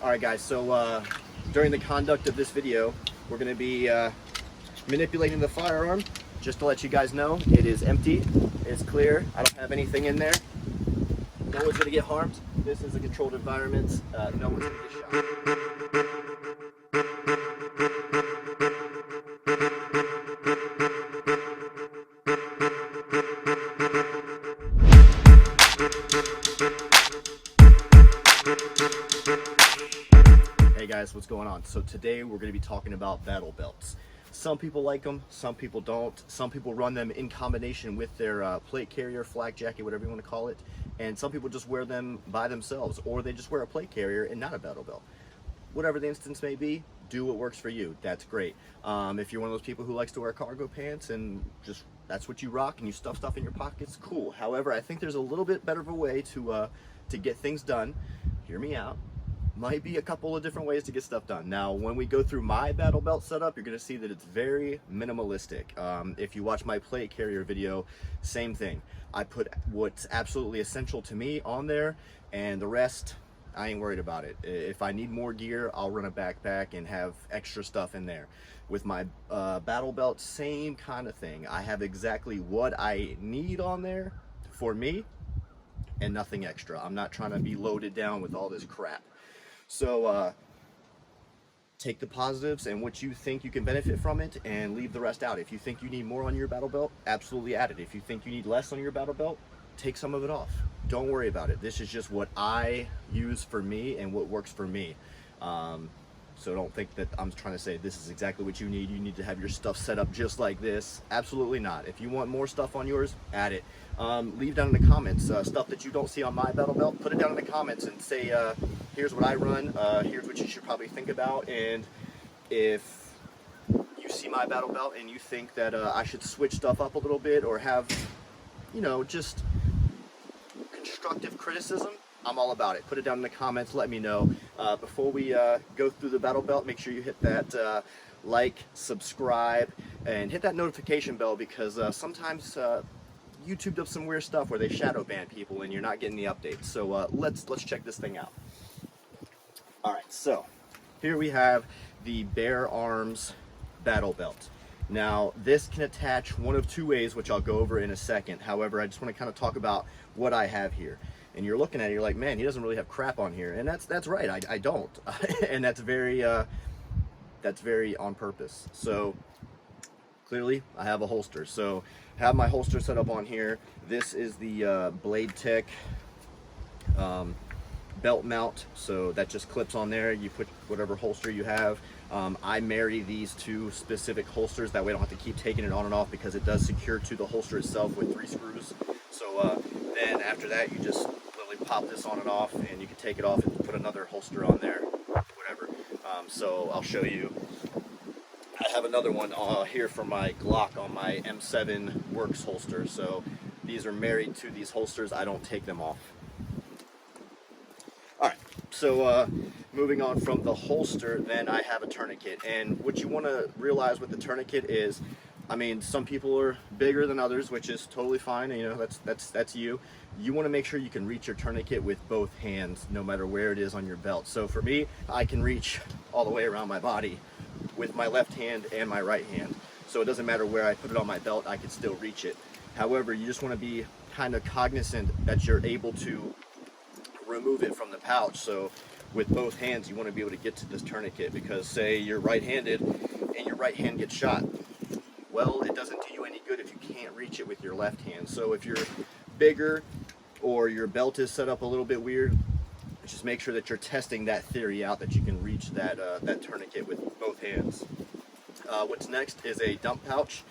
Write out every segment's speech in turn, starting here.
Alright guys, so during the conduct of this video, we're going to be manipulating the firearm. Just to let you guys know, it is empty, it's clear, I don't have anything in there. No one's going to get harmed. This is a controlled environment, no one's going to get shot. Hey guys, what's going on? So today we're going to be talking about battle belts. Some people like them, some people don't. Some people run them in combination with their plate carrier, flak jacket, whatever you want to call it. And some people just wear them by themselves, or they just wear a plate carrier and not a battle belt. Whatever the instance may be, do what works for you. That's great. If you're one of those people who likes to wear cargo pants and just that's what you rock and you stuff stuff in your pockets, cool. However, I think there's a little bit better of a way to get things done. Hear me out. Might be a couple of different ways to get stuff done. Now, when we go through my battle belt setup, you're going to see that it's very minimalistic. If you watch my plate carrier video, same thing. I put what's absolutely essential to me on there, and the rest, I ain't worried about it. If I need more gear, I'll run a backpack and have extra stuff in there. With my battle belt, same kind of thing. I have exactly what I need on there for me and nothing extra. I'm not trying to be loaded down with all this crap. So take the positives and what you think you can benefit from it and leave the rest out. If you think you need more on your battle belt, absolutely add it. If you think you need less on your battle belt, take some of it off. Don't worry about it. This is just what I use for me and what works for me. So don't think that I'm trying to say this is exactly what you need to have your stuff set up just like this. Absolutely not. If you want more stuff on yours, add it. Leave down in the comments stuff that you don't see on my battle belt. Put it down in the comments and say, here's what I run, here's what you should probably think about. And if you see my battle belt and you think that I should switch stuff up a little bit or have, you know, just constructive criticism, I'm all about it. Put it down in the comments, let me know. Before we go through the battle belt, make sure you hit that like, subscribe, and hit that notification bell, because sometimes YouTube does some weird stuff where they shadow ban people and you're not getting the updates. So let's check this thing out. Alright, so here we have the Bear Armz battle belt. Now, this can attach one of two ways, which I'll go over in a second. However, I just want to kind of talk about what I have here. And you're looking at it, you're like, man, he doesn't really have crap on here. And that's right, I don't. And that's very on purpose. So clearly I have a holster. So I have my holster set up on here. This is the Blade Tech belt mount. So that just clips on there. You put whatever holster you have. I marry these two specific holsters. That way I don't have to keep taking it on and off, because it does secure to the holster itself with 3 screws. So then after that, you just literally pop this on and off, and you can take it off and put another holster on there, whatever. So I'll show you. I have another one here for my Glock on my M7 Works holster. So these are married to these holsters. I don't take them off. Alright, so moving on from the holster, then I have a tourniquet. And what you want to realize with the tourniquet is, I mean, some people are bigger than others, which is totally fine. You know, that's you. You want to make sure you can reach your tourniquet with both hands, no matter where it is on your belt. So for me, I can reach all the way around my body with my left hand and my right hand. So it doesn't matter where I put it on my belt, I can still reach it. However, you just want to be kind of cognizant that you're able to remove it from the pouch. So with both hands, you want to be able to get to this tourniquet, because say you're right-handed and your right hand gets shot. Well, it doesn't do you any good if you can't reach it with your left hand. So if you're bigger or your belt is set up a little bit weird, just make sure that you're testing that theory out, that you can reach that that tourniquet with both hands. What's next is a dump pouch.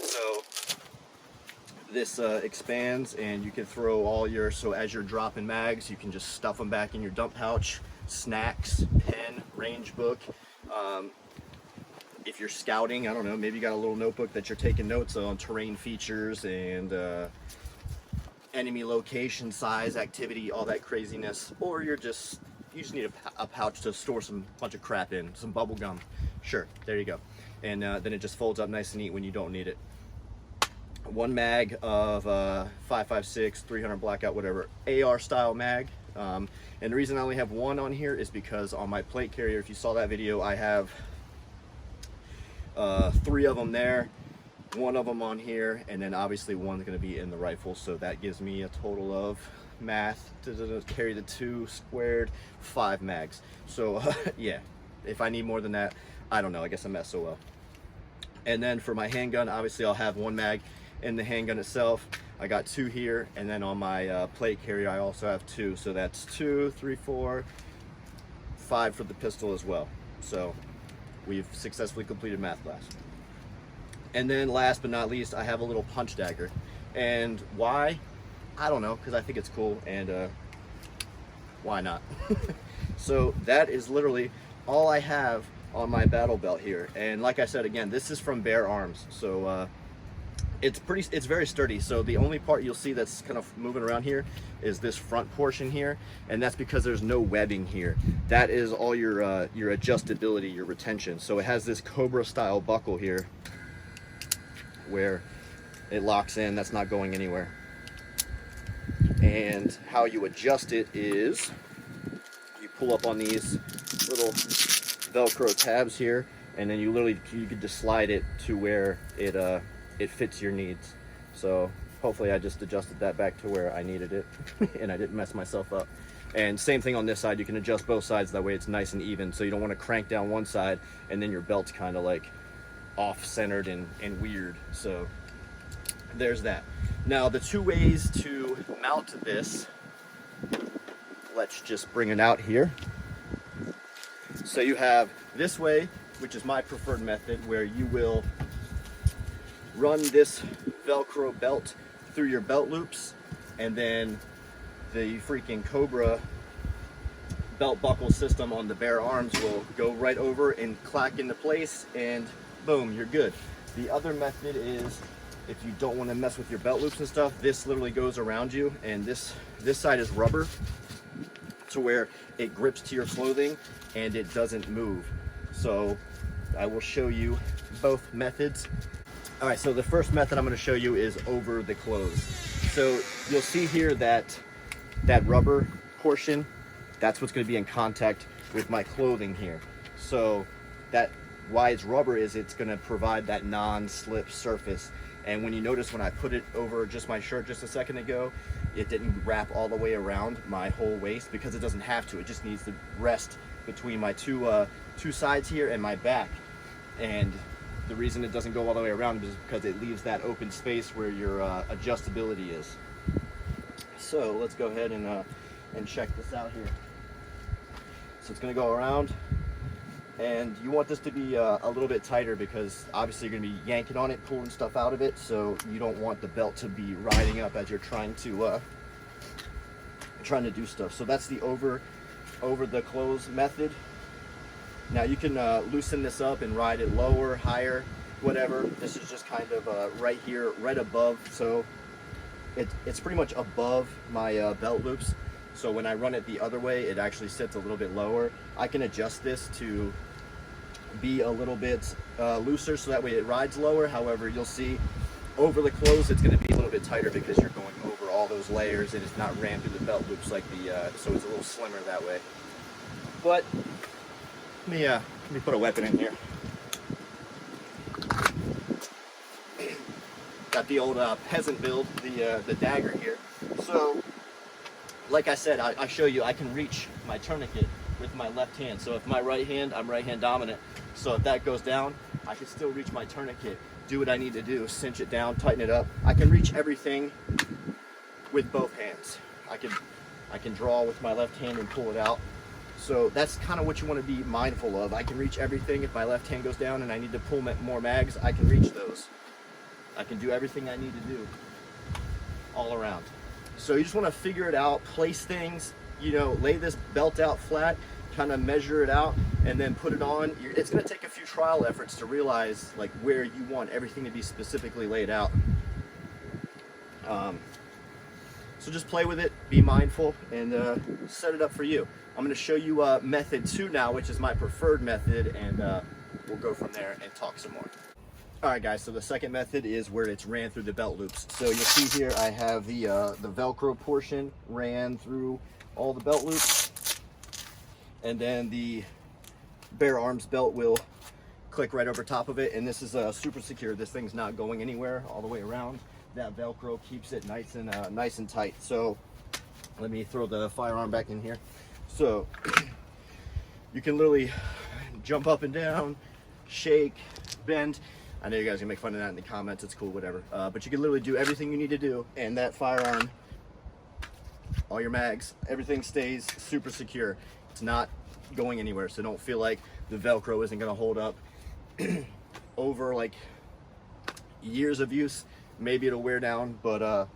So this expands, and you can throw all your, so as you're dropping mags, you can just stuff them back in your dump pouch. Snacks, pen, range book. If you're scouting, I don't know, maybe you got a little notebook that you're taking notes on terrain features and enemy location, size, activity, all that craziness. Or you just need a pouch to store some bunch of crap in, some bubble gum. Sure, there you go. And then it just folds up nice and neat when you don't need it. One mag of 5.56, 300 blackout, whatever, AR style mag. And the reason I only have one on here is because on my plate carrier, if you saw that video, I have 3 of them there, 1 of them on here, and then obviously one's going to be in the rifle. So that gives me a total of, math to carry the 2 squared, 5 mags. So yeah, if I need more than that, I don't know, I guess I'm SOL. And then for my handgun, obviously I'll have 1 mag in the handgun itself. I got 2 here, and then on my plate carrier I also have 2. So that's 2, 3, 4, 5 for the pistol as well. So we've successfully completed math class. And then last but not least, I have a little punch dagger. And why? I don't know, because I think it's cool, and why not? So that is literally all I have on my battle belt here. And like I said, again, this is from Bear Armz. So it's very sturdy. So the only part you'll see that's kind of moving around here is this front portion here, and that's because there's no webbing here. That is all your adjustability, your retention. So it has this Cobra style buckle here where it locks in. That's not going anywhere. And how you adjust it is you pull up on these little Velcro tabs here, and then you could just slide it to where it fits your needs. So hopefully I just adjusted that back to where I needed it and I didn't mess myself up. And same thing on this side, you can adjust both sides, that way it's nice and even, so you don't want to crank down one side and then your belt's kind of like off-centered and weird. So there's that. Now the 2 ways to mount this, let's just bring it out here. So you have this way, which is my preferred method, where you will run this Velcro belt through your belt loops, and then the freaking Cobra belt buckle system on the Bear Armz will go right over and clack into place, and boom, you're good. The other method is, if you don't want to mess with your belt loops and stuff, this literally goes around you, and this side is rubber to where it grips to your clothing and it doesn't move. So I will show you both methods. All right, so the first method I'm going to show you is over the clothes. So you'll see here that rubber portion, that's what's going to be in contact with my clothing here. So that why it's rubber is it's going to provide that non-slip surface. And when you notice, when I put it over just my shirt just a second ago, it didn't wrap all the way around my whole waist, because it doesn't have to. It just needs to rest between my two sides here and my back. And the reason it doesn't go all the way around is because it leaves that open space where your adjustability is. So let's go ahead and check this out here. So it's going to go around, and you want this to be a little bit tighter, because obviously you're going to be yanking on it, pulling stuff out of it, so you don't want the belt to be riding up as you're trying to do stuff. So that's the over the clothes method. Now you can loosen this up and ride it lower, higher, whatever. This is just kind of right here, right above. So it's pretty much above my belt loops. So when I run it the other way, it actually sits a little bit lower. I can adjust this to be a little bit looser, so that way it rides lower. However, you'll see over the clothes, it's going to be a little bit tighter because you're going over all those layers and it's not rammed through the belt loops like so it's a little slimmer that way. But let me put a weapon in here. Got the old peasant build, the dagger here. So, like I said, I show you, I can reach my tourniquet with my left hand. So if my right hand, I'm right hand dominant. So if that goes down, I can still reach my tourniquet, do what I need to do, cinch it down, tighten it up. I can reach everything with both hands. I can draw with my left hand and pull it out. So that's kind of what you want to be mindful of. I can reach everything. If my left hand goes down and I need to pull more mags, I can reach those. I can do everything I need to do all around. So you just want to figure it out, place things, lay this belt out flat, kind of measure it out, and then put it on. It's going to take a few trial efforts to realize like where you want everything to be specifically laid out. So just play with it, be mindful, and set it up for you. I'm going to show you method 2 now, which is my preferred method, and we'll go from there and talk some more. Alright guys, so the second method is where it's ran through the belt loops. So you'll see here I have the Velcro portion ran through all the belt loops, and then the Bear Armz belt will click right over top of it, and this is super secure. This thing's not going anywhere all the way around. That Velcro keeps it nice and tight. So let me throw the firearm back in here. So you can literally jump up and down, shake, bend. I know you guys can make fun of that in the comments. It's cool, whatever. But you can literally do everything you need to do, and that firearm, all your mags, everything stays super secure. It's not going anywhere, so don't feel like the Velcro isn't going to hold up. Over like years of use, maybe it'll wear down, but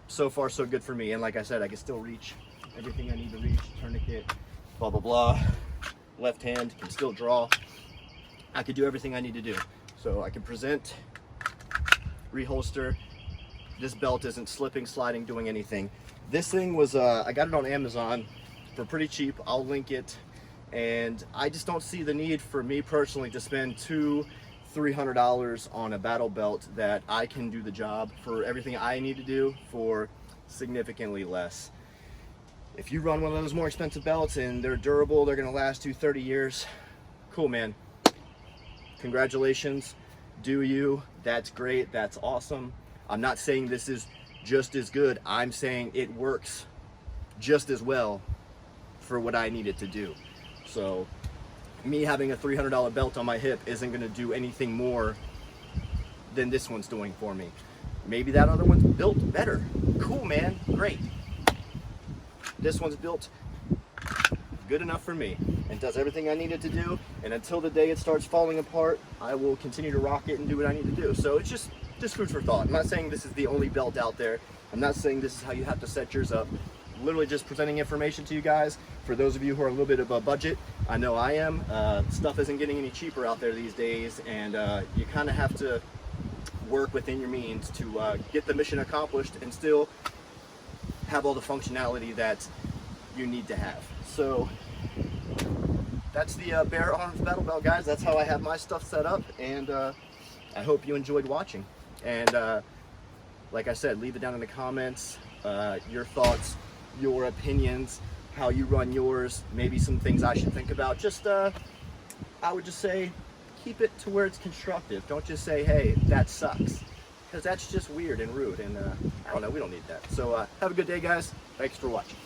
so far so good for me. And like I said, I can still reach everything I need to reach. Tourniquet, blah blah blah. Left hand can still draw. I could do everything I need to do. So I can present, reholster. This belt isn't slipping, sliding, doing anything. This thing was I got it on Amazon for pretty cheap. I'll link it. And I just don't see the need for me personally to spend $200-300 on a battle belt that I can do the job for everything I need to do for significantly less. If you run one of those more expensive belts and they're durable, they're gonna last you 30 years, cool, man. Congratulations, do you. That's great, that's awesome. I'm not saying this is just as good. I'm saying it works just as well for what I need it to do. So me having a $300 belt on my hip isn't going to do anything more than this one's doing for me. Maybe that other one's built better. Cool, man, great. This one's built good enough for me and does everything I need it to do. And until the day it starts falling apart, I will continue to rock it and do what I need to do. So it's just food for thought. I'm not saying this is the only belt out there. I'm not saying this is how you have to set yours up. Literally just presenting information to you guys. For those of you who are a little bit of a budget, I know I am. Stuff isn't getting any cheaper out there these days, and you kind of have to work within your means to get the mission accomplished and still have all the functionality that you need to have. So that's the Bear Armz battle belt, guys. That's how I have my stuff set up, and I hope you enjoyed watching. And like I said, leave it down in the comments, your thoughts, your opinions, how you run yours, maybe some things I should think about. Just I would just say keep it to where it's constructive. Don't just say, hey, that sucks, because that's just weird and rude, and I don't know, we don't need that. So have a good day, guys. Thanks for watching.